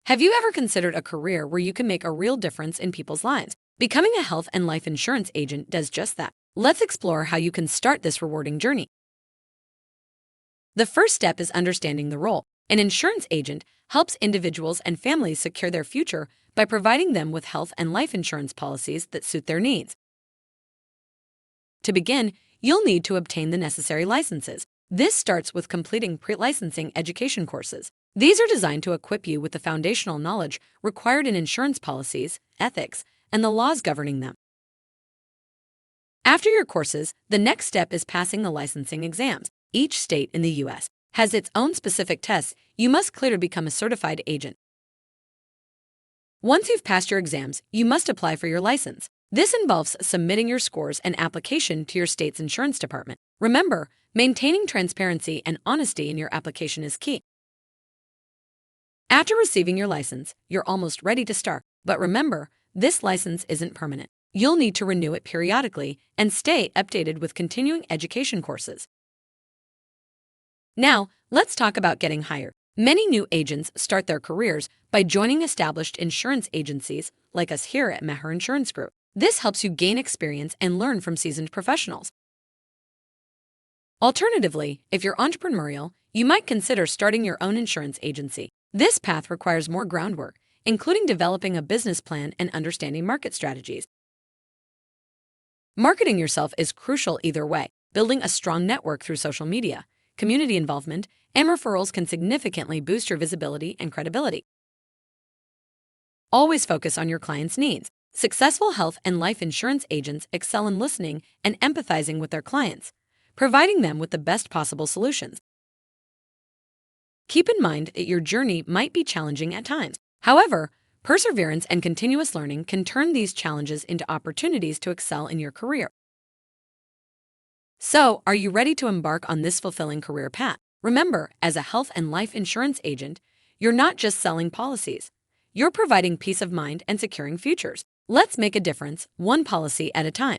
Have you ever considered a career where you can make a real difference in people's lives? Becoming a health and life insurance agent does just that. Let's explore how you can start this rewarding journey. The first step is understanding the role. An insurance agent helps individuals and families secure their future by providing them with health and life insurance policies that suit their needs. To begin, you'll need to obtain the necessary licenses. This starts with completing pre-licensing education courses. These are designed to equip you with the foundational knowledge required in insurance policies, ethics, and the laws governing them. After your courses, the next step is passing the licensing exams. Each state in the U.S. has its own specific tests you must clear to become a certified agent. Once you've passed your exams, you must apply for your license. This involves submitting your scores and application to your state's insurance department. Remember, maintaining transparency and honesty in your application is key. After receiving your license, you're almost ready to start. But remember, this license isn't permanent. You'll need to renew it periodically and stay updated with continuing education courses. Now, let's talk about getting hired. Many new agents start their careers by joining established insurance agencies like us here at Meher Insurance Group. This helps you gain experience and learn from seasoned professionals. Alternatively, if you're entrepreneurial, you might consider starting your own insurance agency. This path requires more groundwork, including developing a business plan and understanding market strategies. Marketing yourself is crucial either way. Building a strong network through social media, community involvement, and referrals can significantly boost your visibility and credibility. Always focus on your clients' needs. Successful health and life insurance agents excel in listening and empathizing with their clients, providing them with the best possible solutions. Keep in mind that your journey might be challenging at times. However, perseverance and continuous learning can turn these challenges into opportunities to excel in your career. So, are you ready to embark on this fulfilling career path? Remember, as a health and life insurance agent, you're not just selling policies. You're providing peace of mind and securing futures. Let's make a difference, one policy at a time.